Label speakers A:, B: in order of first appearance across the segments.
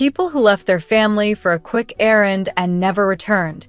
A: People who left their family for a quick errand and never returned.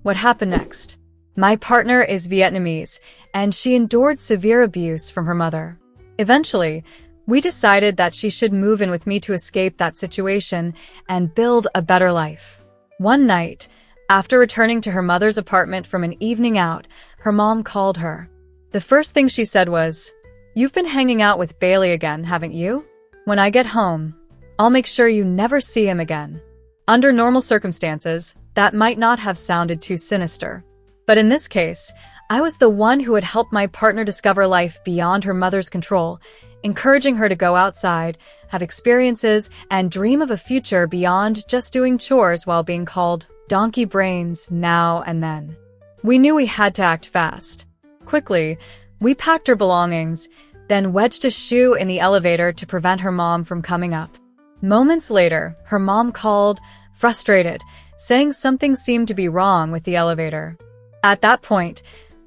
A: What happened next? My partner is Vietnamese, and she endured severe abuse from her mother. Eventually, we decided that she should move in with me to escape that situation and build a better life. One night, after returning to her mother's apartment from an evening out, her mom called her. The first thing she said was, "You've been hanging out with Bailey again, haven't you? When I get home, I'll make sure you never see him again." Under normal circumstances, that might not have sounded too sinister. But in this case, I was the one who had helped my partner discover life beyond her mother's control, encouraging her to go outside, have experiences, and dream of a future beyond just doing chores while being called donkey brains now and then. We knew we had to act fast. Quickly, we packed her belongings, then wedged a shoe in the elevator to prevent her mom from coming up. Moments later, her mom called, frustrated, saying something seemed to be wrong with the elevator. At that point,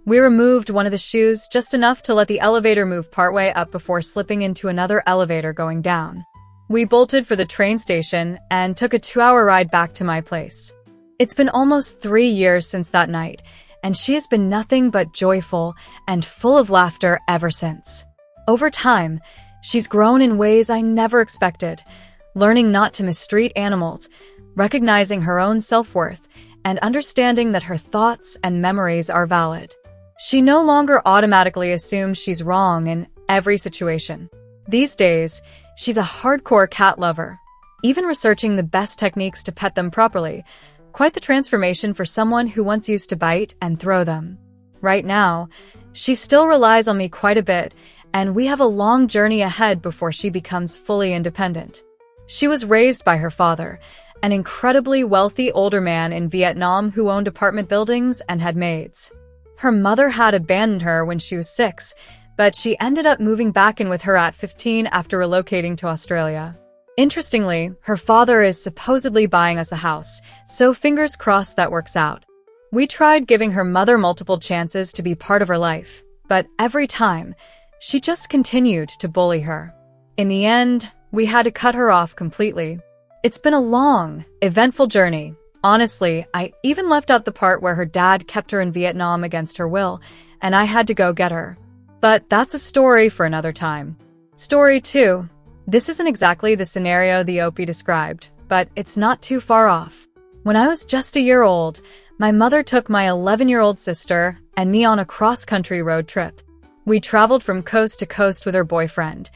A: we removed one of the shoes just enough to let the elevator move partway up before slipping into another elevator going down. We bolted for the train station and took a 2-hour ride back to my place. It's been almost 3 years since that night, and she has been nothing but joyful and full of laughter ever since. Over time, she's grown in ways I never expected, learning not to mistreat animals, recognizing her own self-worth, and understanding that her thoughts and memories are valid. She no longer automatically assumes she's wrong in every situation. These days, she's a hardcore cat lover, even researching the best techniques to pet them properly. Quite the transformation for someone who once used to bite and throw them. Right now, she still relies on me quite a bit, and we have a long journey ahead before she becomes fully independent. She was raised by her father, an incredibly wealthy older man in Vietnam who owned apartment buildings and had maids. Her mother had abandoned her when she was 6, but she ended up moving back in with her at 15 after relocating to Australia. Interestingly, her father is supposedly buying us a house, so fingers crossed that works out. We tried giving her mother multiple chances to be part of her life, but every time, she just continued to bully her. In the end, we had to cut her off completely. It's been a long, eventful journey. Honestly, I even left out the part where her dad kept her in Vietnam against her will, and I had to go get her. But that's a story for another time. Story 2. This isn't exactly the scenario the OP described, but it's not too far off. When I was just a year old, my mother took my 11-year-old sister and me on a cross-country road trip. We traveled from coast to coast with her boyfriend,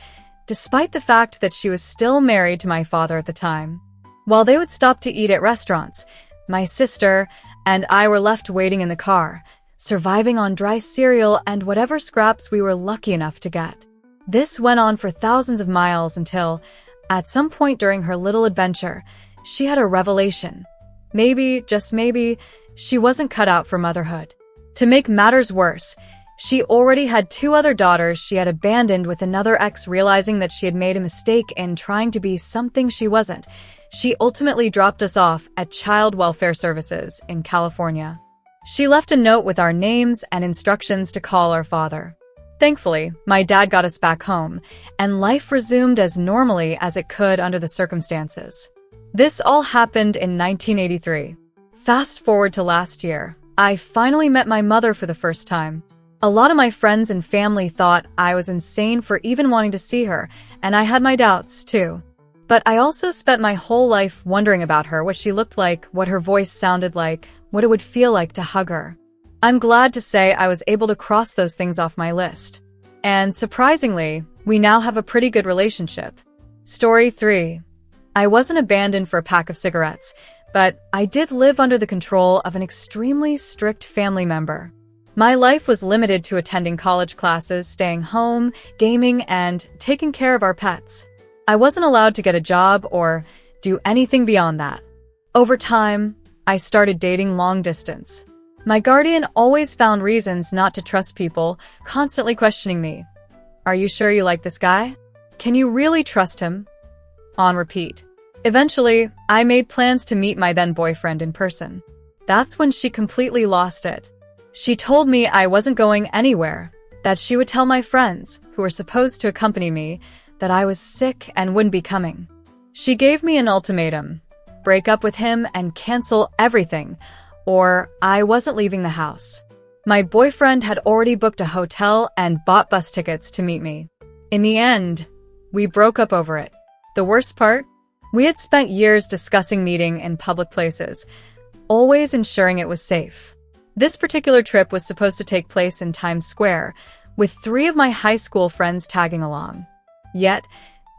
A: despite the fact that she was still married to my father at the time. While they would stop to eat at restaurants, my sister and I were left waiting in the car, surviving on dry cereal and whatever scraps we were lucky enough to get. This went on for thousands of miles until, at some point during her little adventure, she had a revelation. Maybe, just maybe, she wasn't cut out for motherhood. To make matters worse, she already had 2 other daughters she had abandoned with another ex. Realizing that she had made a mistake in trying to be something she wasn't, she ultimately dropped us off at Child Welfare Services in California. She left a note with our names and instructions to call our father. Thankfully, my dad got us back home, and life resumed as normally as it could under the circumstances. This all happened in 1983. Fast forward to last year, I finally met my mother for the first time. A lot of my friends and family thought I was insane for even wanting to see her, and I had my doubts, too. But I also spent my whole life wondering about her, what she looked like, what her voice sounded like, what it would feel like to hug her. I'm glad to say I was able to cross those things off my list. And surprisingly, we now have a pretty good relationship. Story 3. I wasn't abandoned for a pack of cigarettes, but I did live under the control of an extremely strict family member. My life was limited to attending college classes, staying home, gaming, and taking care of our pets. I wasn't allowed to get a job or do anything beyond that. Over time, I started dating long distance. My guardian always found reasons not to trust people, constantly questioning me. Are you sure you like this guy? Can you really trust him? On repeat. Eventually, I made plans to meet my then boyfriend in person. That's when she completely lost it. She told me I wasn't going anywhere, that she would tell my friends, who were supposed to accompany me, that I was sick and wouldn't be coming. She gave me an ultimatum: break up with him and cancel everything, or I wasn't leaving the house. My boyfriend had already booked a hotel and bought bus tickets to meet me. In the end, we broke up over it. The worst part? We had spent years discussing meeting in public places, always ensuring it was safe. This particular trip was supposed to take place in Times Square, with 3 of my high school friends tagging along. Yet,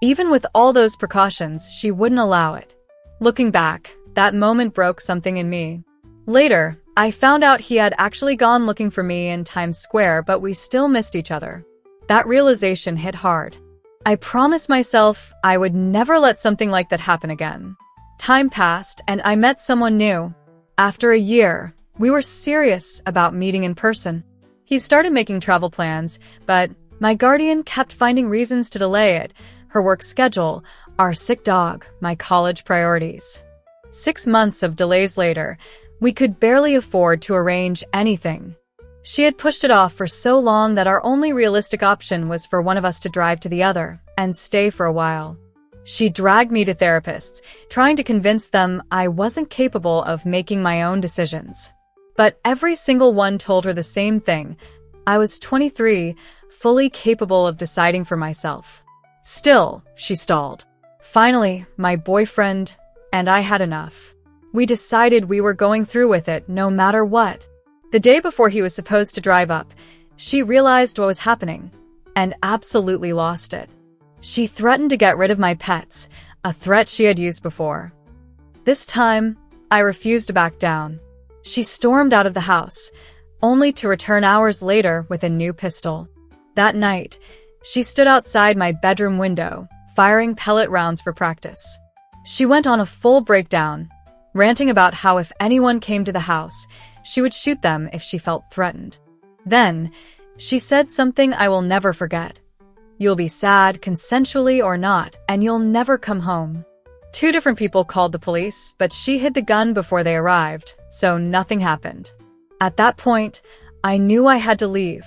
A: even with all those precautions, she wouldn't allow it. Looking back, that moment broke something in me. Later, I found out he had actually gone looking for me in Times Square, but we still missed each other. That realization hit hard. I promised myself I would never let something like that happen again. Time passed, and I met someone new. After a year, we were serious about meeting in person. He started making travel plans, but my guardian kept finding reasons to delay it: her work schedule, our sick dog, my college priorities. 6 months of delays later, we could barely afford to arrange anything. She had pushed it off for so long that our only realistic option was for one of us to drive to the other and stay for a while. She dragged me to therapists, trying to convince them I wasn't capable of making my own decisions. But every single one told her the same thing: I was 23, fully capable of deciding for myself. Still, she stalled. Finally, my boyfriend and I had enough. We decided we were going through with it no matter what. The day before he was supposed to drive up, she realized what was happening and absolutely lost it. She threatened to get rid of my pets, a threat she had used before. This time, I refused to back down. She stormed out of the house, only to return hours later with a new pistol. That night, she stood outside my bedroom window, firing pellet rounds for practice. She went on a full breakdown, ranting about how if anyone came to the house, she would shoot them if she felt threatened. Then, she said something I will never forget: "You'll be sad, consensually or not, and you'll never come home." 2 different people called the police, but she hid the gun before they arrived, so nothing happened. At that point, I knew I had to leave.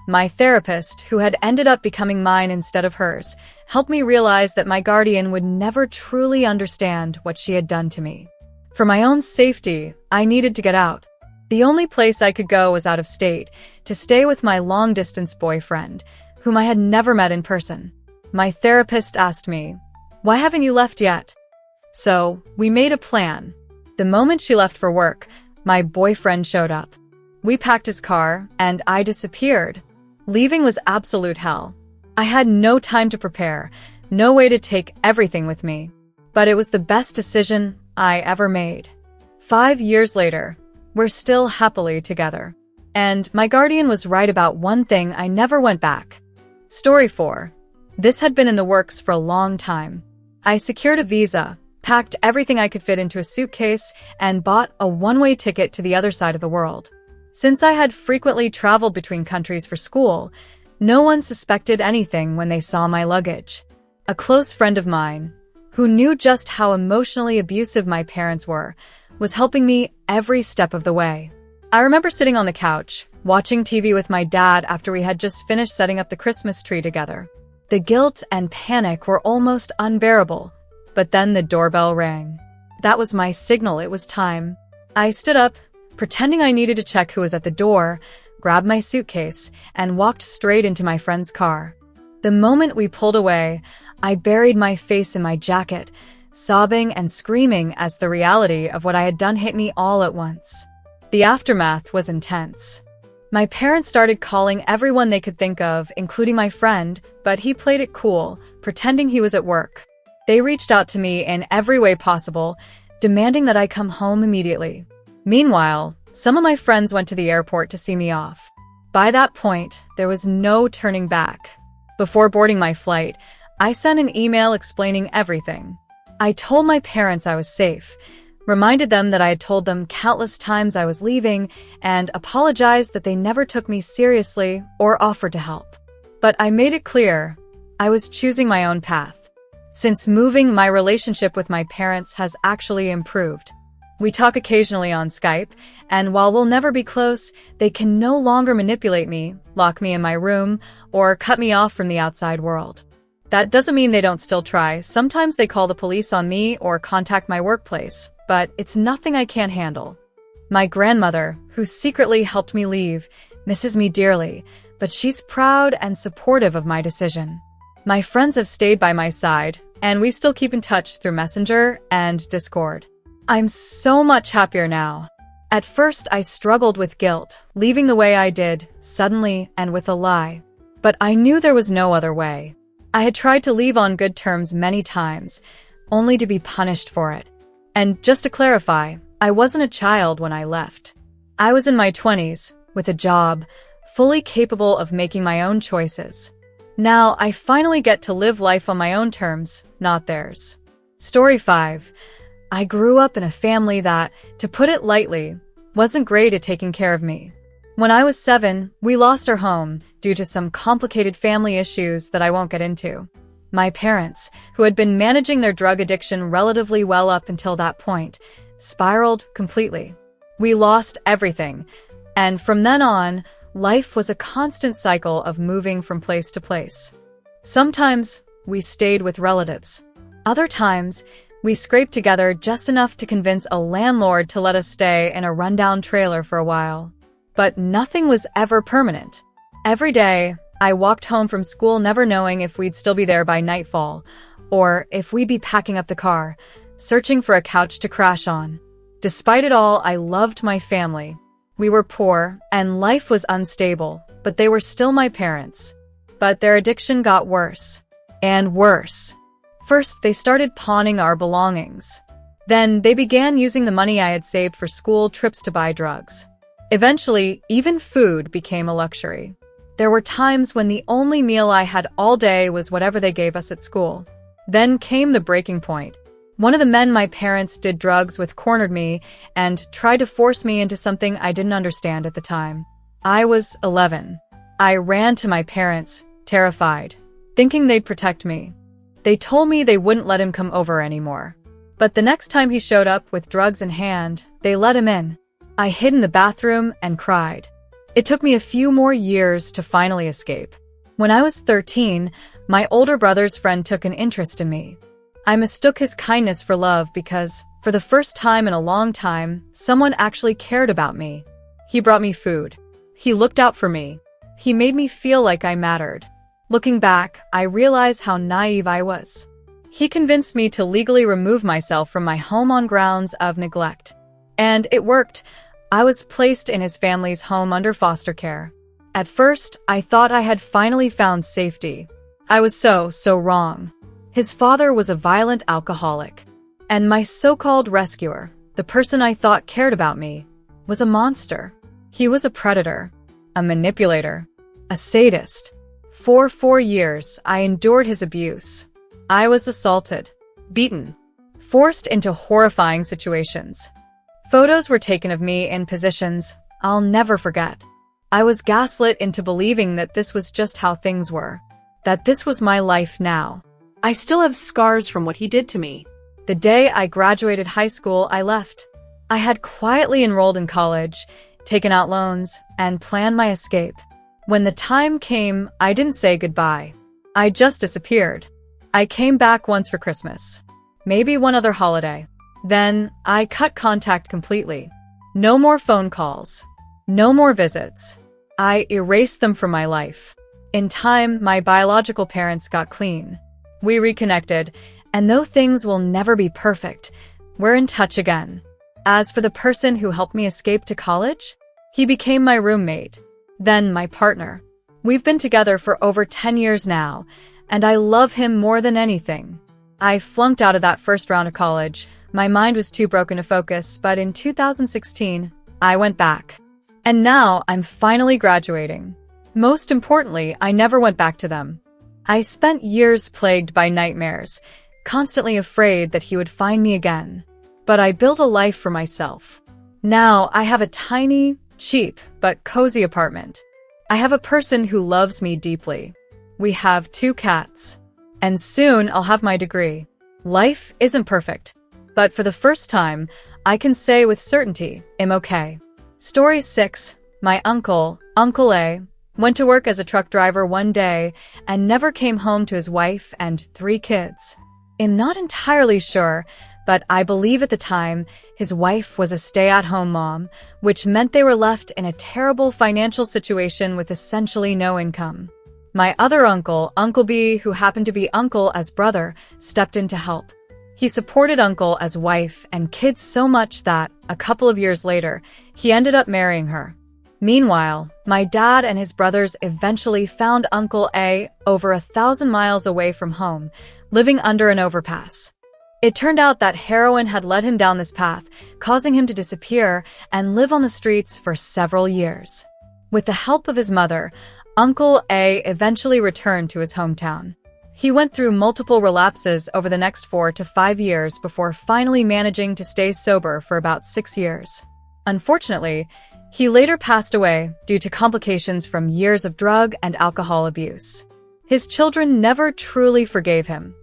A: My therapist, who had ended up becoming mine instead of hers, helped me realize that my guardian would never truly understand what she had done to me. For my own safety, I needed to get out. The only place I could go was out of state, to stay with my long-distance boyfriend, whom I had never met in person. My therapist asked me, "Why haven't you left yet?" So, we made a plan. The moment she left for work, my boyfriend showed up. We packed his car, and I disappeared. Leaving was absolute hell. I had no time to prepare, no way to take everything with me. But it was the best decision I ever made. 5 years later, we're still happily together. And my guardian was right about one thing: I never went back. Story 4. This had been in the works for a long time. I secured a visa, packed everything I could fit into a suitcase, and bought a one-way ticket to the other side of the world. Since I had frequently traveled between countries for school, no one suspected anything when they saw my luggage. A close friend of mine, who knew just how emotionally abusive my parents were, was helping me every step of the way. I remember sitting on the couch, watching TV with my dad after we had just finished setting up the Christmas tree together. The guilt and panic were almost unbearable, but then the doorbell rang. That was my signal it was time. I stood up, pretending I needed to check who was at the door, grabbed my suitcase, and walked straight into my friend's car. The moment we pulled away, I buried my face in my jacket, sobbing and screaming as the reality of what I had done hit me all at once. The aftermath was intense. My parents started calling everyone they could think of, including my friend, but he played it cool, pretending he was at work. They reached out to me in every way possible, demanding that I come home immediately. Meanwhile, some of my friends went to the airport to see me off. By that point, there was no turning back. Before boarding my flight, I sent an email explaining everything. I told my parents I was safe, reminded them that I had told them countless times I was leaving, and apologized that they never took me seriously or offered to help. But I made it clear I was choosing my own path. Since moving, my relationship with my parents has actually improved. We talk occasionally on Skype, and while we'll never be close, they can no longer manipulate me, lock me in my room, or cut me off from the outside world. That doesn't mean they don't still try. Sometimes they call the police on me or contact my workplace, but it's nothing I can't handle. My grandmother, who secretly helped me leave, misses me dearly, but she's proud and supportive of my decision. My friends have stayed by my side, and we still keep in touch through Messenger and Discord. I'm so much happier now. At first, I struggled with guilt, leaving the way I did, suddenly and with a lie. But I knew there was no other way. I had tried to leave on good terms many times, only to be punished for it. And just to clarify, I wasn't a child when I left. I was in my 20s, with a job, fully capable of making my own choices. Now, I finally get to live life on my own terms, not theirs. Story 5. I grew up in a family that, to put it lightly, wasn't great at taking care of me. When I was 7, we lost our home due to some complicated family issues that I won't get into. My parents, who had been managing their drug addiction relatively well up until that point, spiraled completely. We lost everything, and from then on, life was a constant cycle of moving from place to place. Sometimes, we stayed with relatives. Other times, we scraped together just enough to convince a landlord to let us stay in a rundown trailer for a while. But nothing was ever permanent. Every day, I walked home from school never knowing if we'd still be there by nightfall, or if we'd be packing up the car, searching for a couch to crash on. Despite it all, I loved my family. We were poor, and life was unstable, but they were still my parents. But their addiction got worse. And worse. First, they started pawning our belongings. Then, they began using the money I had saved for school trips to buy drugs. Eventually, even food became a luxury. There were times when the only meal I had all day was whatever they gave us at school. Then came the breaking point. One of the men my parents did drugs with cornered me and tried to force me into something I didn't understand at the time. I was 11. I ran to my parents, terrified, thinking they'd protect me. They told me they wouldn't let him come over anymore. But the next time he showed up with drugs in hand, they let him in. I hid in the bathroom and cried. It took me a few more years to finally escape. When I was 13, my older brother's friend took an interest in me. I mistook his kindness for love because, for the first time in a long time, someone actually cared about me. He brought me food. He looked out for me. He made me feel like I mattered. Looking back, I realize how naive I was. He convinced me to legally remove myself from my home on grounds of neglect. And it worked. I was placed in his family's home under foster care. At first, I thought I had finally found safety. I was so wrong. His father was a violent alcoholic. And my so-called rescuer, the person I thought cared about me, was a monster. He was a predator, a manipulator, a sadist. For 4 years, I endured his abuse. I was assaulted, beaten, forced into horrifying situations. Photos were taken of me in positions I'll never forget. I was gaslit into believing that this was just how things were, that this was my life now.
B: I still have scars from what he did to me.
A: The day I graduated high school, I left. I had quietly enrolled in college, taken out loans, and planned my escape. When the time came, I didn't say goodbye. I just disappeared. I came back once for Christmas. Maybe one other holiday. Then, I cut contact completely. No more phone calls. No more visits. I erased them from my life. In time, my biological parents got clean. We reconnected, and though things will never be perfect, we're in touch again. As for the person who helped me escape to college, he became my roommate, then my partner. We've been together for over 10 years now, and I love him more than anything. I flunked out of that first round of college. My mind was too broken to focus, but in 2016, I went back. And now I'm finally graduating. Most importantly, I never went back to them. I spent years plagued by nightmares, constantly afraid that he would find me again. But I built a life for myself. Now I have a tiny, cheap, but cozy apartment. I have a person who loves me deeply. We have 2 cats. And soon I'll have my degree. Life isn't perfect. But for the first time, I can say with certainty, I'm okay. Story 6. My uncle, Uncle A, went to work as a truck driver one day, and never came home to his wife and 3 kids. I'm not entirely sure, but I believe at the time his wife was a stay-at-home mom, which meant they were left in a terrible financial situation with essentially no income. My other uncle, Uncle B, who happened to be Uncle as brother, stepped in to help. He supported Uncle as wife and kids so much that, a couple of years later, he ended up marrying her. Meanwhile, my dad and his brothers eventually found Uncle A over 1,000 miles away from home, living under an overpass. It turned out that heroin had led him down this path, causing him to disappear and live on the streets for several years. With the help of his mother, Uncle A eventually returned to his hometown. He went through multiple relapses over the next 4 to 5 years before finally managing to stay sober for about 6 years. Unfortunately, he later passed away due to complications from years of drug and alcohol abuse. His children never truly forgave him,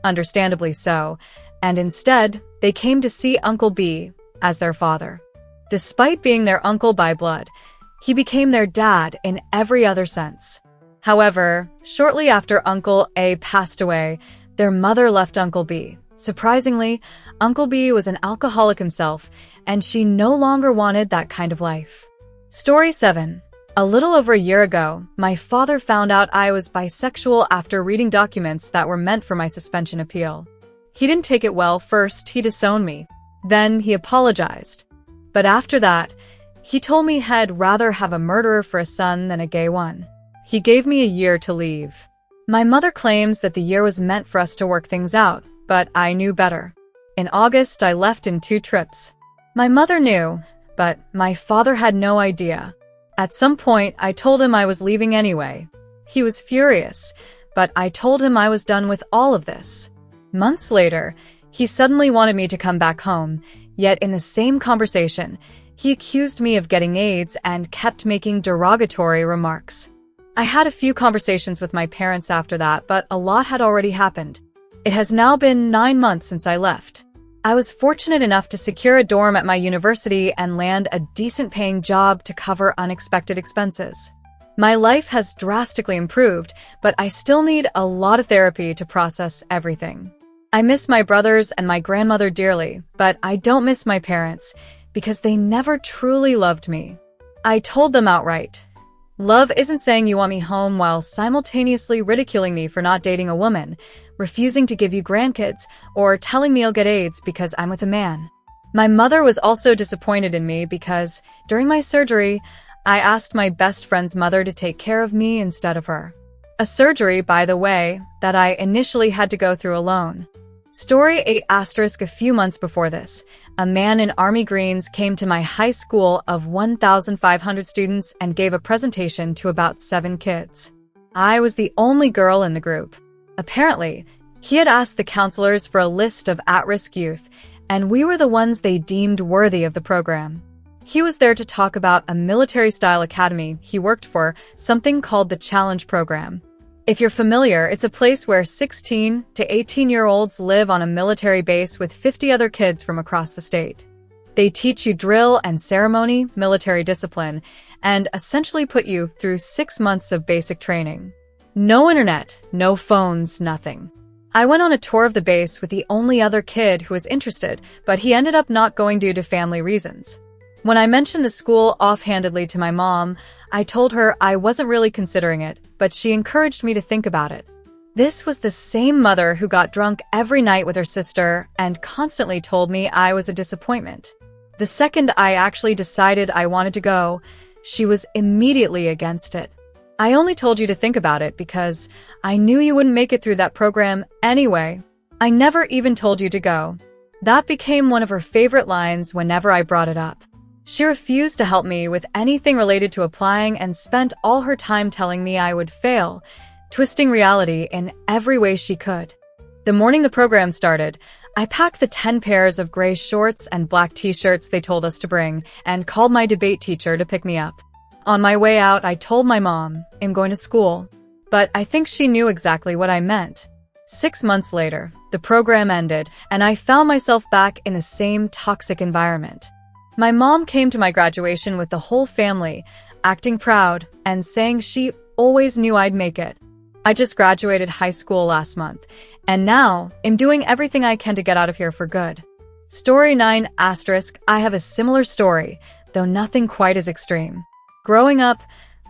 A: understandably so, and instead, they came to see Uncle B as their father. Despite being their uncle by blood, he became their dad in every other sense. However, shortly after Uncle A passed away, their mother left Uncle B. Surprisingly, Uncle B was an alcoholic himself, and she no longer wanted that kind of life. Story 7. A little over a year ago, my father found out I was bisexual after reading documents that were meant for my suspension appeal. He didn't take it well. First, he disowned me. Then he apologized. But after that, he told me he'd rather have a murderer for a son than a gay one. He gave me a year to leave. My mother claims that the year was meant for us to work things out, but I knew better. In August, I left in 2 trips. My mother knew, but my father had no idea. At some point, I told him I was leaving anyway. He was furious, but I told him I was done with all of this. Months later, he suddenly wanted me to come back home, yet in the same conversation, he accused me of getting AIDS and kept making derogatory remarks. I had a few conversations with my parents after that, but a lot had already happened. It has now been 9 months since I left. I was fortunate enough to secure a dorm at my university and land a decent-paying job to cover unexpected expenses. My life has drastically improved, but I still need a lot of therapy to process everything. I miss my brothers and my grandmother dearly, but I don't miss my parents because they never truly loved me. I told them outright, "Love isn't saying you want me home while simultaneously ridiculing me for not dating a woman, refusing to give you grandkids, or telling me I'll get AIDS because I'm with a man." My mother was also disappointed in me because, during my surgery, I asked my best friend's mother to take care of me instead of her. A surgery, by the way, that I initially had to go through alone. Story 8 *. A few months before this, a man in Army Greens came to my high school of 1,500 students and gave a presentation to about 7 kids. I was the only girl in the group. Apparently, he had asked the counselors for a list of at-risk youth, and we were the ones they deemed worthy of the program. He was there to talk about a military-style academy he worked for, something called the Challenge Program. If you're familiar, it's a place where 16 to 18-year-olds live on a military base with 50 other kids from across the state. They teach you drill and ceremony, military discipline, and essentially put you through 6 months of basic training. No internet, no phones, nothing. I went on a tour of the base with the only other kid who was interested, but he ended up not going due to family reasons. When I mentioned the school offhandedly to my mom, I told her I wasn't really considering it, but she encouraged me to think about it. This was the same mother who got drunk every night with her sister and constantly told me I was a disappointment. The second I actually decided I wanted to go, she was immediately against it. "I only told you to think about it because I knew you wouldn't make it through that program anyway. I never even told you to go." That became one of her favorite lines whenever I brought it up. She refused to help me with anything related to applying and spent all her time telling me I would fail, twisting reality in every way she could. The morning the program started, I packed the 10 pairs of gray shorts and black t-shirts they told us to bring and called my debate teacher to pick me up. On my way out, I told my mom, "I'm going to school." But I think she knew exactly what I meant. 6 months later, the program ended, and I found myself back in the same toxic environment. My mom came to my graduation with the whole family. acting proud, and saying she always knew I'd make it. I just graduated high school last month, and now I'm doing everything I can to get out of here for good. Story 9 asterisk, I have a similar story, though nothing quite as extreme. Growing up,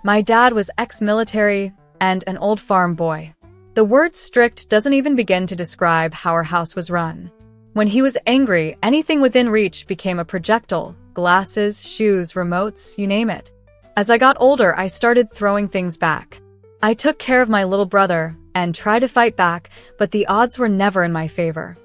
A: my dad was ex-military and an old farm boy. The word strict doesn't even begin to describe how our house was run. When he was angry, anything within reach became a projectile: glasses, shoes, remotes, you name it. As I got older, I started throwing things back. I took care of my little brother and tried to fight back, but the odds were never in my favor.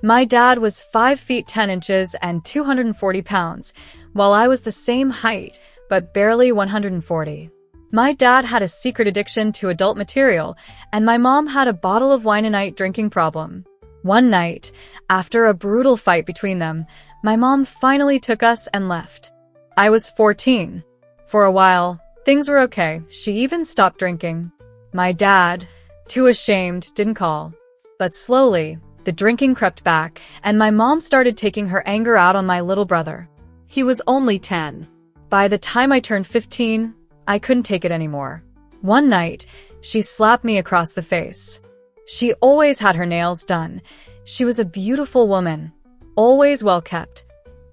A: My dad was 5 feet 10 inches and 240 pounds, while I was the same height, but barely 140. My dad had a secret addiction to adult material, and my mom had a bottle of wine a night drinking problem. One night, after a brutal fight between them, my mom finally took us and left. I was 14. For a while, things were okay. She even stopped drinking. My dad, too ashamed, didn't call. But slowly, the drinking crept back, and my mom started taking her anger out on my little brother.
B: He was only 10.
A: By the time I turned 15, I couldn't take it anymore. One night, she slapped me across the face. She always had her nails done. She was a beautiful woman, always well kept.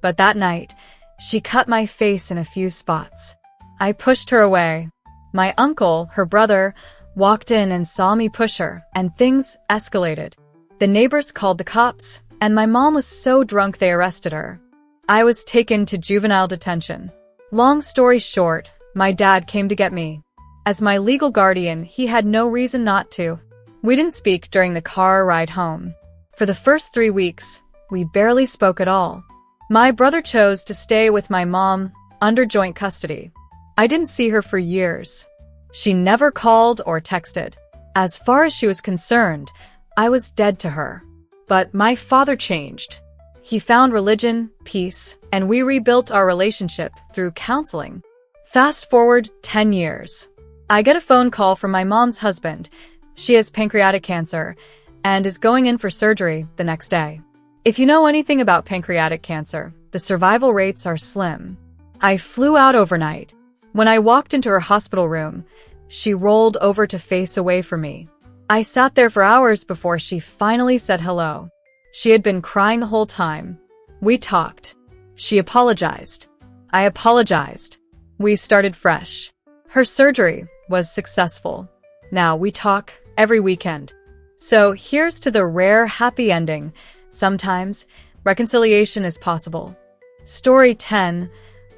A: But that night, she cut my face in a few spots. I pushed her away. My uncle, her brother, walked in and saw me push her, and things escalated. The neighbors called the cops, and my mom was so drunk they arrested her. I was taken to juvenile detention. Long story short, my dad came to get me. As my legal guardian, he had no reason not to. We didn't speak during the car ride home. For the first 3 weeks, we barely spoke at all. My brother chose to stay with my mom under joint custody. I didn't see her for years. She never called or texted. As far as she was concerned, I was dead to her.
B: But my father changed.
A: He found religion, peace, and we rebuilt our relationship through counseling. Fast forward 10 years. I get a phone call from my mom's husband. She has pancreatic cancer and is going in for surgery the next day. If you know anything about pancreatic cancer, the survival rates are slim. I flew out overnight. When I walked into her hospital room, she rolled over to face away from me. I sat there for hours before she finally said hello. She had been crying the whole time. We talked. She apologized. I apologized. We started fresh. Her surgery was successful. Now we talk every weekend. So here's to the rare happy ending. Sometimes reconciliation is possible. Story 10.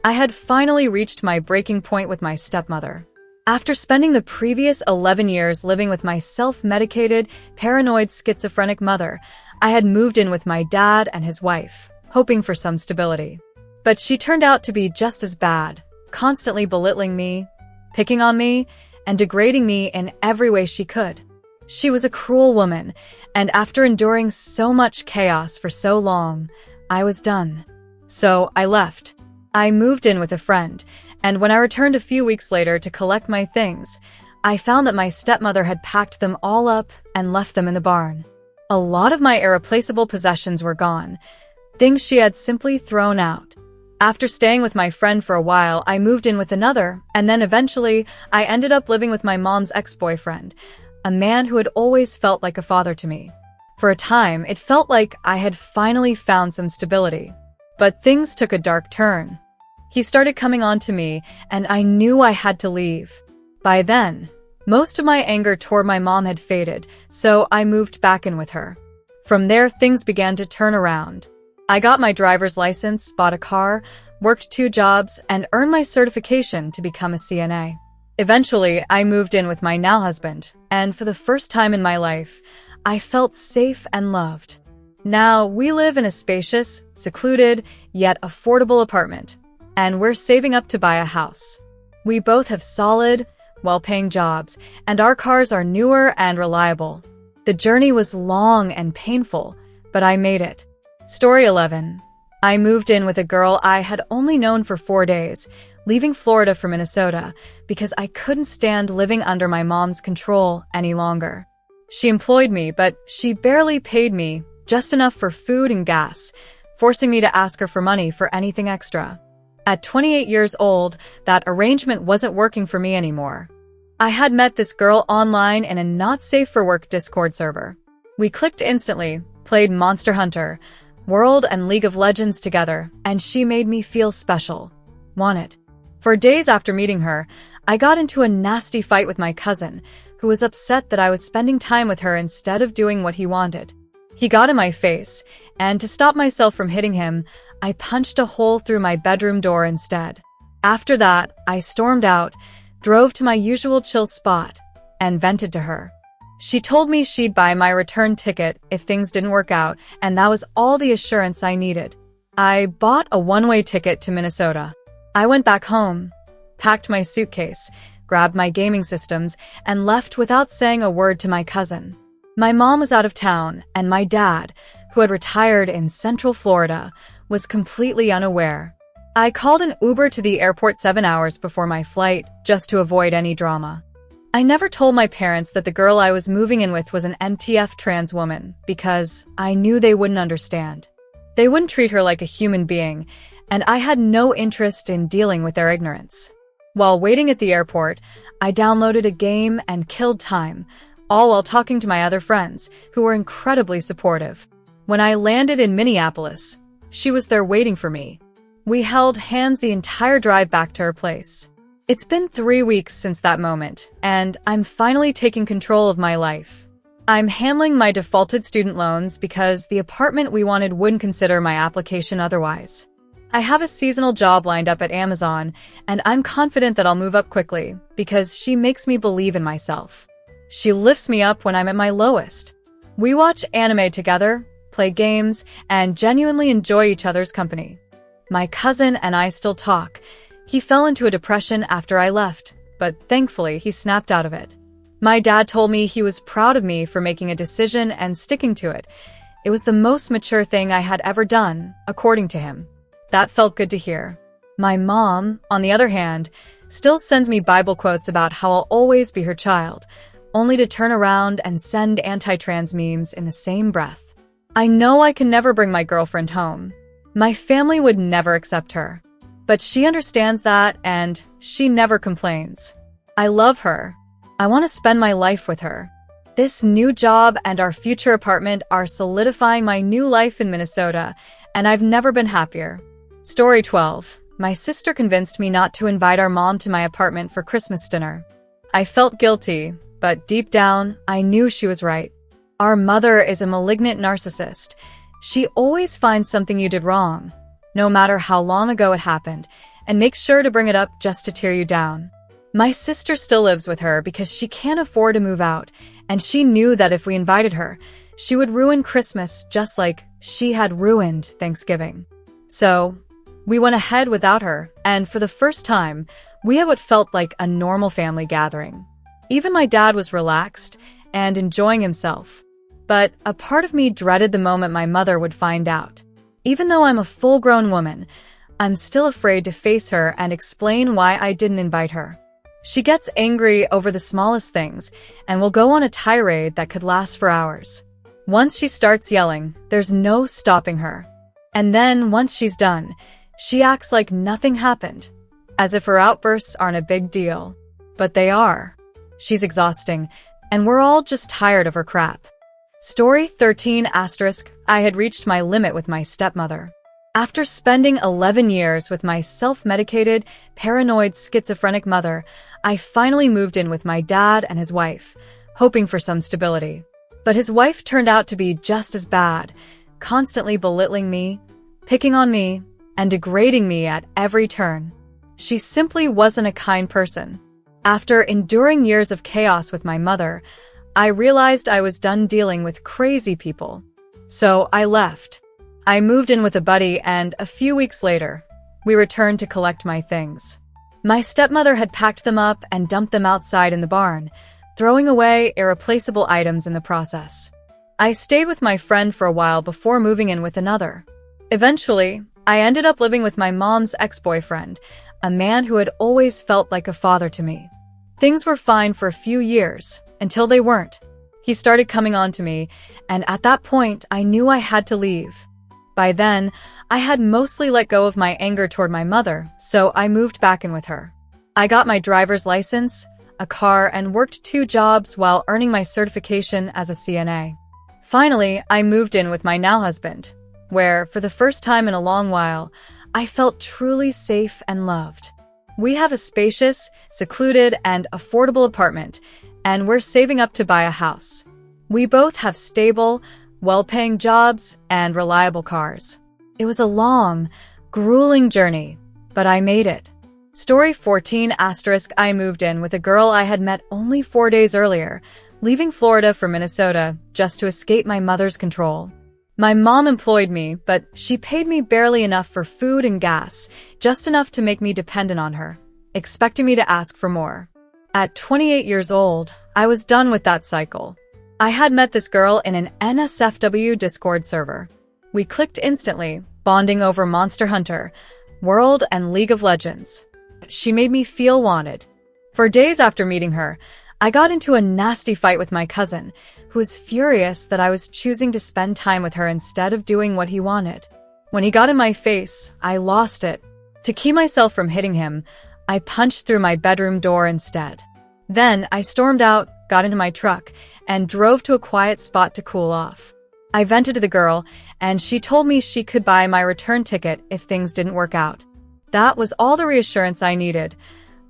A: I had finally reached my breaking point with my stepmother. After spending the previous 11 years living with my self-medicated, paranoid schizophrenic mother, I had moved in with my dad and his wife, hoping for some stability. But she turned out to be just as bad, constantly belittling me, picking on me, and degrading me in every way she could. She was a cruel woman, and after enduring so much chaos for so long, I was done. So I left. I moved in with a friend, and when I returned a few weeks later to collect my things, I found that my stepmother had packed them all up and left them in the barn. A lot of my irreplaceable possessions were gone, things she had simply thrown out. After staying with my friend for a while, I moved in with another, and then eventually, I ended up living with my mom's ex-boyfriend, a man who had always felt like a father to me. For a time, it felt like I had finally found some stability. But things took a dark turn. He started coming on to me, and I knew I had to leave. By then, most of my anger toward my mom had faded, so I moved back in with her. From there, things began to turn around. I got my driver's license, bought a car, worked 2 jobs, and earned my certification to become a CNA. Eventually, I moved in with my now husband, and for the first time in my life, I felt safe and loved. Now, we live in a spacious, secluded, yet affordable apartment, and we're saving up to buy a house. We both have solid, well-paying jobs, and our cars are newer and reliable. The journey was long and painful, but I made it. Story 11. I moved in with a girl I had only known for 4 days, leaving Florida for Minnesota because I couldn't stand living under my mom's control any longer. She employed me, but she barely paid me, just enough for food and gas, forcing me to ask her for money for anything extra. At 28 years old, that arrangement wasn't working for me anymore. I had met this girl online in a not-safe-for-work Discord server. We clicked instantly, played Monster Hunter, World and League of Legends together, and she made me feel special. Wanted. For days after meeting her, I got into a nasty fight with my cousin, who was upset that I was spending time with her instead of doing what he wanted. He got in my face, and to stop myself from hitting him, I punched a hole through my bedroom door instead. After that, I stormed out, drove to my usual chill spot, and vented to her. She told me she'd buy my return ticket if things didn't work out, and that was all the assurance I needed. I bought a one-way ticket to Minnesota. I went back home, packed my suitcase, grabbed my gaming systems, and left without saying a word to my cousin. My mom was out of town, and my dad, who had retired in Central Florida, was completely unaware. I called an Uber to the airport 7 hours before my flight, just to avoid any drama. I never told my parents that the girl I was moving in with was an MTF trans woman, because I knew they wouldn't understand. They wouldn't treat her like a human being, and I had no interest in dealing with their ignorance. While waiting at the airport, I downloaded a game and killed time, all while talking to my other friends, who were incredibly supportive. When I landed in Minneapolis, she was there waiting for me. We held hands the entire drive back to her place. It's been 3 weeks since that moment, and I'm finally taking control of my life. I'm handling my defaulted student loans because the apartment we wanted wouldn't consider my application otherwise. I have a seasonal job lined up at Amazon, and I'm confident that I'll move up quickly because she makes me believe in myself. She lifts me up when I'm at my lowest. We watch anime together, play games, and genuinely enjoy each other's company. My cousin and I still talk. He fell into a depression after I left, but thankfully he snapped out of it. My dad told me he was proud of me for making a decision and sticking to it. It was the most mature thing I had ever done, according to him. That felt good to hear. My mom, on the other hand, still sends me Bible quotes about how I'll always be her child, only to turn around and send anti-trans memes in the same breath. I know I can never bring my girlfriend home. My family would never accept her. But she understands that, and she never complains. I love her. I want to spend my life with her. This new job and our future apartment are solidifying my new life in Minnesota, and I've never been happier. Story 12. My sister convinced me not to invite our mom to my apartment for Christmas dinner. I felt guilty, but deep down, I knew she was right. Our mother is a malignant narcissist. She always finds something you did wrong, no matter how long ago it happened, and makes sure to bring it up just to tear you down. My sister still lives with her because she can't afford to move out, and she knew that if we invited her, she would ruin Christmas just like she had ruined Thanksgiving. So, we went ahead without her, and for the first time, we had what felt like a normal family gathering. Even my dad was relaxed and enjoying himself. But a part of me dreaded the moment my mother would find out. Even though I'm a full-grown woman, I'm still afraid to face her and explain why I didn't invite her. She gets angry over the smallest things and will go on a tirade that could last for hours. Once she starts yelling, there's no stopping her. And then, once she's done, she acts like nothing happened, as if her outbursts aren't a big deal. But they are. She's exhausting, and we're all just tired of her crap. Story 13 *. I had reached my limit with my stepmother. After spending 11 years with my self-medicated, paranoid, schizophrenic mother, I finally moved in with my dad and his wife, hoping for some stability. But his wife turned out to be just as bad, constantly belittling me, picking on me, and degrading me at every turn. She simply wasn't a kind person. After enduring years of chaos with my mother, I realized I was done dealing with crazy people. So I left. I moved in with a buddy, and a few weeks later, we returned to collect my things. My stepmother had packed them up and dumped them outside in the barn, throwing away irreplaceable items in the process. I stayed with my friend for a while before moving in with another. Eventually, I ended up living with my mom's ex-boyfriend, a man who had always felt like a father to me. Things were fine for a few years, until they weren't. He started coming on to me, and at that point, I knew I had to leave. By then, I had mostly let go of my anger toward my mother, so I moved back in with her. I got my driver's license, a car, and worked 2 jobs while earning my certification as a CNA. Finally, I moved in with my now husband, where, for the first time in a long while, I felt truly safe and loved. We have a spacious, secluded, and affordable apartment, and we're saving up to buy a house. We both have stable, well-paying jobs and reliable cars. It was a long, grueling journey, but I made it. Story 14 *. I moved in with a girl I had met only 4 days earlier, leaving Florida for Minnesota just to escape my mother's control. My mom employed me, but she paid me barely enough for food and gas, just enough to make me dependent on her, expecting me to ask for more. At 28 years old, I was done with that cycle. I had met this girl in an NSFW Discord server. We clicked instantly, bonding over Monster Hunter, World, and League of Legends. She made me feel wanted. For days after meeting her, I got into a nasty fight with my cousin, who was furious that I was choosing to spend time with her instead of doing what he wanted. When he got in my face, I lost it. To keep myself from hitting him, I punched through my bedroom door instead. Then I stormed out, got into my truck, and drove to a quiet spot to cool off. I vented to the girl, and she told me she could buy my return ticket if things didn't work out. That was all the reassurance I needed.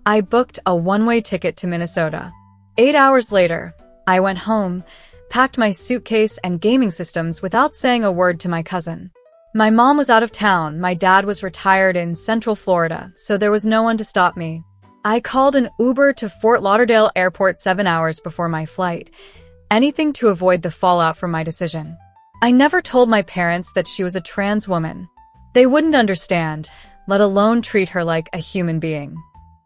A: I booked a one-way ticket to Minnesota. 8 hours later, I went home, packed my suitcase and gaming systems without saying a word to my cousin. My mom was out of town, my dad was retired in Central Florida, so there was no one to stop me. I called an Uber to Fort Lauderdale Airport 7 hours before my flight, anything to avoid the fallout from my decision. I never told my parents that she was a trans woman. They wouldn't understand, let alone treat her like a human being.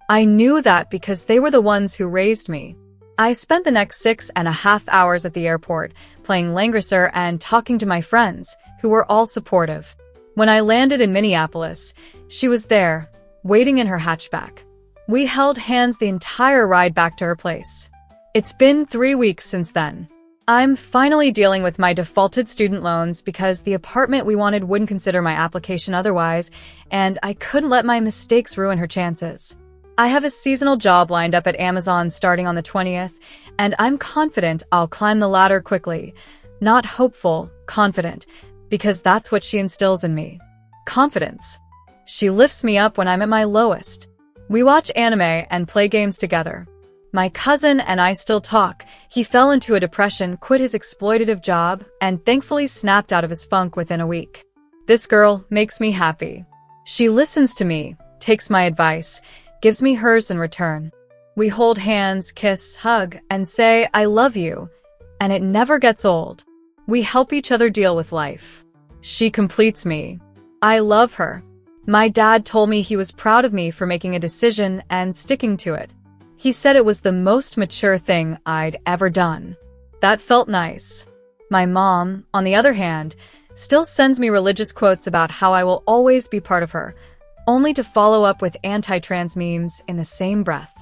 A: I knew that because they were the ones who raised me. I spent the next 6.5 hours at the airport, playing Langrisser and talking to my friends, who were all supportive. When I landed in Minneapolis, she was there, waiting in her hatchback. We held hands the entire ride back to her place. It's been 3 weeks since then. I'm finally dealing with my defaulted student loans because the apartment we wanted wouldn't consider my application otherwise, and I couldn't let my mistakes ruin her chances. I have a seasonal job lined up at Amazon starting on the 20th, and I'm confident I'll climb the ladder quickly. Not hopeful, confident, because that's what she instills in me. Confidence. She lifts me up when I'm at my lowest. We watch anime and play games together. My cousin and I still talk. He fell into a depression, quit his exploitative job, and thankfully snapped out of his funk within a week. This girl makes me happy. She listens to me, takes my advice, gives me hers in return. We hold hands, kiss, hug, and say, "I love you," and it never gets old. We help each other deal with life. She completes me. I love her. My dad told me he was proud of me for making a decision and sticking to it. He said it was the most mature thing I'd ever done. That felt nice. My mom, on the other hand, still sends me religious quotes about how I will always be part of her, only to follow up with anti-trans memes in the same breath.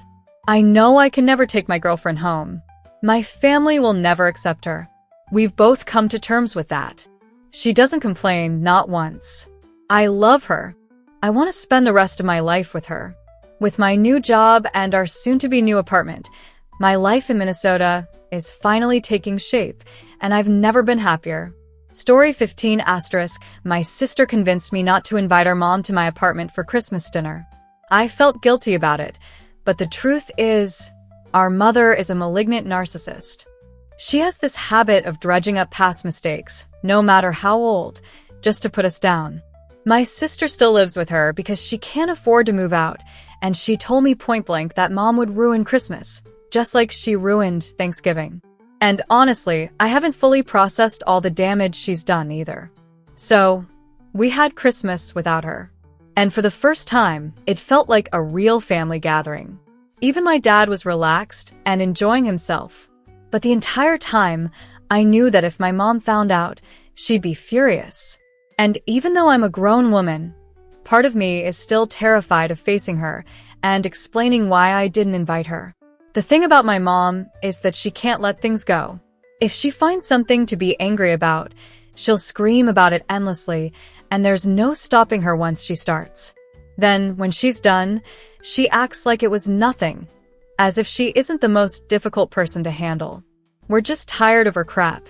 A: I know I can never take my girlfriend home. My family will never accept her. We've both come to terms with that. She doesn't complain, not once. I love her. I want to spend the rest of my life with her. With my new job and our soon-to-be new apartment, my life in Minnesota is finally taking shape, and I've never been happier. Story 15 *. My sister convinced me not to invite our mom to my apartment for Christmas dinner. I felt guilty about it, but the truth is, our mother is a malignant narcissist. She has this habit of dredging up past mistakes, no matter how old, just to put us down. My sister still lives with her because she can't afford to move out, and she told me point blank that mom would ruin Christmas, just like she ruined Thanksgiving. And honestly, I haven't fully processed all the damage she's done either. So, we had Christmas without her. And for the first time, it felt like a real family gathering. Even my dad was relaxed and enjoying himself. But the entire time, I knew that if my mom found out, she'd be furious. And even though I'm a grown woman, part of me is still terrified of facing her and explaining why I didn't invite her. The thing about my mom is that she can't let things go. If she finds something to be angry about, She'll scream about it endlessly, and there's no stopping her once she starts. Then, when she's done, she acts like it was nothing, as if she isn't the most difficult person to handle. We're just tired of her crap.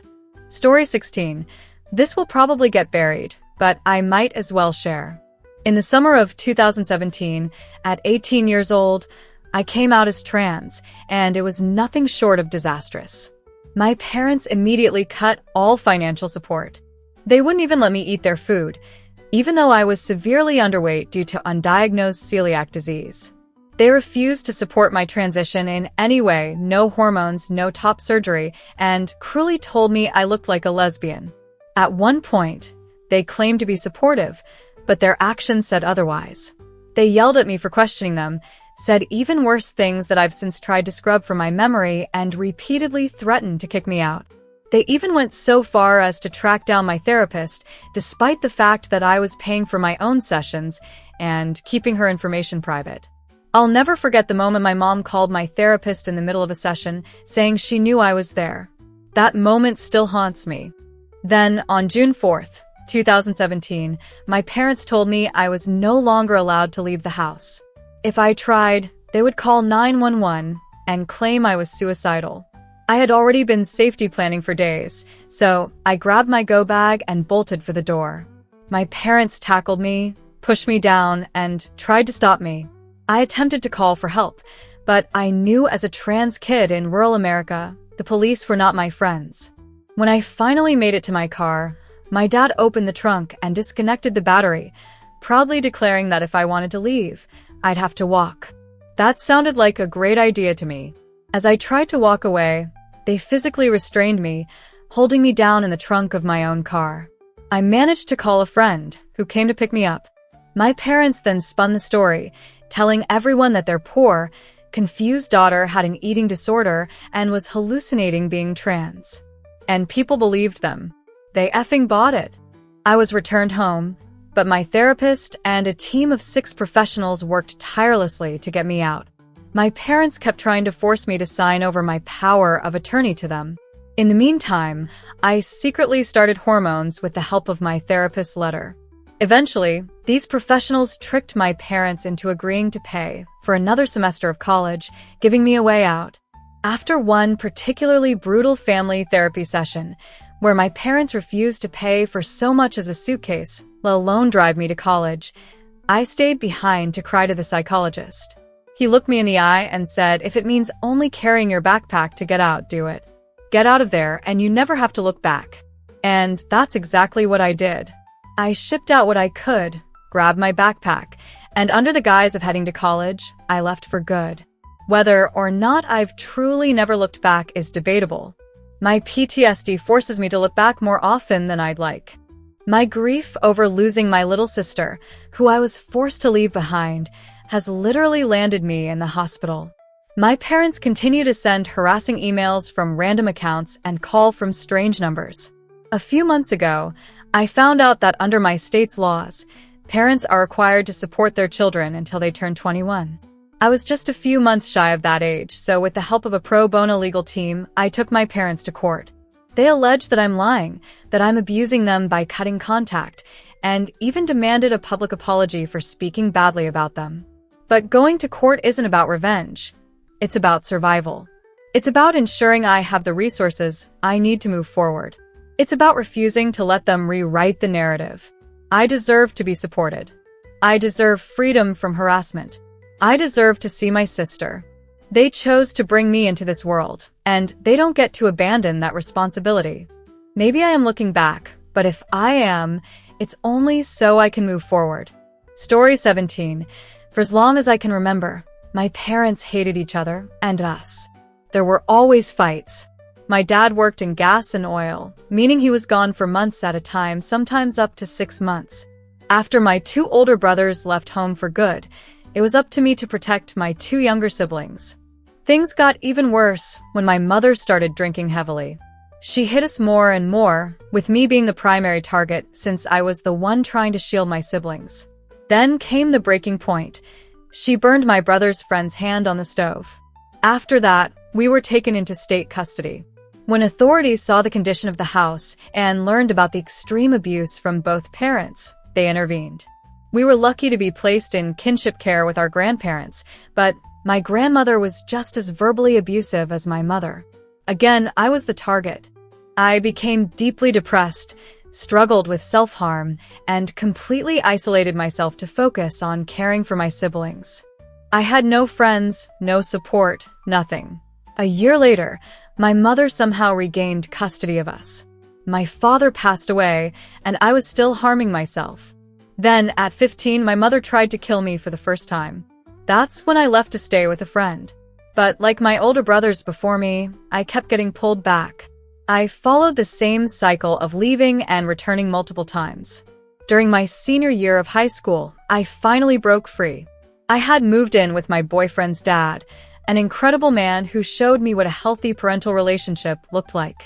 A: Story 16. This will probably get buried, but I might as well share. In the summer of 2017, at 18 years old, I came out as trans, and it was nothing short of disastrous. My parents immediately cut all financial support. They wouldn't even let me eat their food, even though I was severely underweight due to undiagnosed celiac disease. They refused to support my transition in any way, no hormones, no top surgery, and cruelly told me I looked like a lesbian. At one point, they claimed to be supportive, but their actions said otherwise. They yelled at me for questioning them, said even worse things that I've since tried to scrub from my memory, and repeatedly threatened to kick me out. They even went so far as to track down my therapist, despite the fact that I was paying for my own sessions and keeping her information private. I'll never forget the moment my mom called my therapist in the middle of a session, saying she knew I was there. That moment still haunts me. Then, on June 4th, 2017, my parents told me I was no longer allowed to leave the house. If I tried, they would call 911 and claim I was suicidal. I had already been safety planning for days, so I grabbed my go bag and bolted for the door. My parents tackled me, pushed me down, and tried to stop me. I attempted to call for help, but I knew as a trans kid in rural America, the police were not my friends. When I finally made it to my car, my dad opened the trunk and disconnected the battery, proudly declaring that if I wanted to leave, I'd have to walk. That sounded like a great idea to me. As I tried to walk away, they physically restrained me, holding me down in the trunk of my own car. I managed to call a friend, who came to pick me up. My parents then spun the story, telling everyone that their poor, confused daughter had an eating disorder and was hallucinating being trans. And people believed them. They effing bought it. I was returned home, but my therapist and a team of 6 professionals worked tirelessly to get me out. My parents kept trying to force me to sign over my power of attorney to them. In the meantime, I secretly started hormones with the help of my therapist's letter. Eventually, these professionals tricked my parents into agreeing to pay for another semester of college, giving me a way out. After one particularly brutal family therapy session, where my parents refused to pay for so much as a suitcase, let alone drive me to college, I stayed behind to cry to the psychologist. He looked me in the eye and said, if it means only carrying your backpack to get out, do it. Get out of there and you never have to look back. And that's exactly what I did. I shipped out what I could, grabbed my backpack, and under the guise of heading to college, I left for good. Whether or not I've truly never looked back is debatable. My PTSD forces me to look back more often than I'd like. My grief over losing my little sister, who I was forced to leave behind, has literally landed me in the hospital. My parents continue to send harassing emails from random accounts and call from strange numbers. A few months ago, I found out that under my state's laws, parents are required to support their children until they turn 21. I was just a few months shy of that age, so with the help of a pro bono legal team, I took my parents to court. They allege that I'm lying, that I'm abusing them by cutting contact, and even demanded a public apology for speaking badly about them. But going to court isn't about revenge. It's about survival. It's about ensuring I have the resources I need to move forward. It's about refusing to let them rewrite the narrative. I deserve to be supported. I deserve freedom from harassment. I deserve to see my sister. They chose to bring me into this world, and they don't get to abandon that responsibility. Maybe I am looking back, but if I am, it's only so I can move forward. Story 17. For as long as I can remember, my parents hated each other and us. There were always fights. My dad worked in gas and oil, meaning he was gone for months at a time, sometimes up to 6 months. After my 2 older brothers left home for good, it was up to me to protect my 2 younger siblings. Things got even worse when my mother started drinking heavily. She hit us more and more, with me being the primary target since I was the one trying to shield my siblings. Then came the breaking point. She burned my brother's friend's hand on the stove. After that, we were taken into state custody. When authorities saw the condition of the house and learned about the extreme abuse from both parents, they intervened. We were lucky to be placed in kinship care with our grandparents, but my grandmother was just as verbally abusive as my mother. Again, I was the target. I became deeply depressed, struggled with self-harm, and completely isolated myself to focus on caring for my siblings. I had no friends, no support, nothing. A year later, my mother somehow regained custody of us. My father passed away, and I was still harming myself. Then, at 15, my mother tried to kill me for the first time. That's when I left to stay with a friend. But like my older brothers before me, I kept getting pulled back. I followed the same cycle of leaving and returning multiple times. During my senior year of high school, I finally broke free. I had moved in with my boyfriend's dad, an incredible man who showed me what a healthy parental relationship looked like.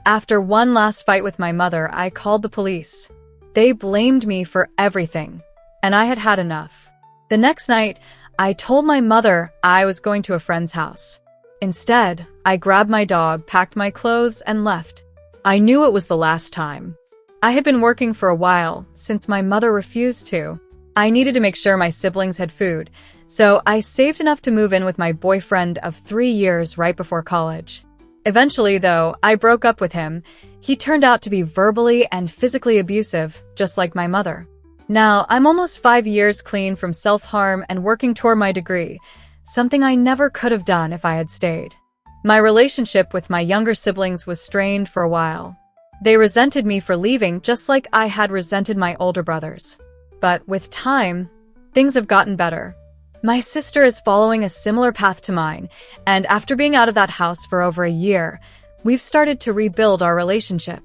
A: After one last fight with my mother, I called the police. They blamed me for everything, and I had had enough. The next night, I told my mother I was going to a friend's house. Instead, I grabbed my dog, packed my clothes, and left. I knew it was the last time. I had been working for a while, since my mother refused to. I needed to make sure my siblings had food, so I saved enough to move in with my boyfriend of 3 years right before college. Eventually, though, I broke up with him. He turned out to be verbally and physically abusive, just like my mother. Now, I'm almost 5 years clean from self-harm and working toward my degree, something I never could have done if I had stayed. My relationship with my younger siblings was strained for a while. They resented me for leaving just like I had resented my older brothers. But with time, things have gotten better. My sister is following a similar path to mine, and after being out of that house for over a year, we've started to rebuild our relationship.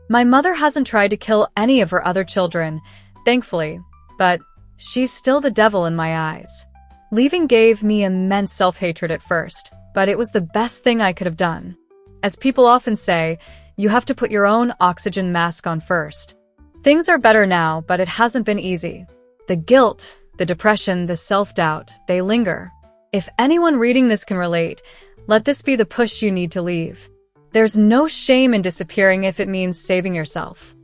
A: My mother hasn't tried to kill any of her other children, thankfully, but she's still the devil in my eyes. Leaving gave me immense self-hatred at first, but it was the best thing I could have done. As people often say, you have to put your own oxygen mask on first. Things are better now, but it hasn't been easy. The guilt, the depression, the self-doubt, they linger. If anyone reading this can relate, let this be the push you need to leave. There's no shame in disappearing if it means saving yourself.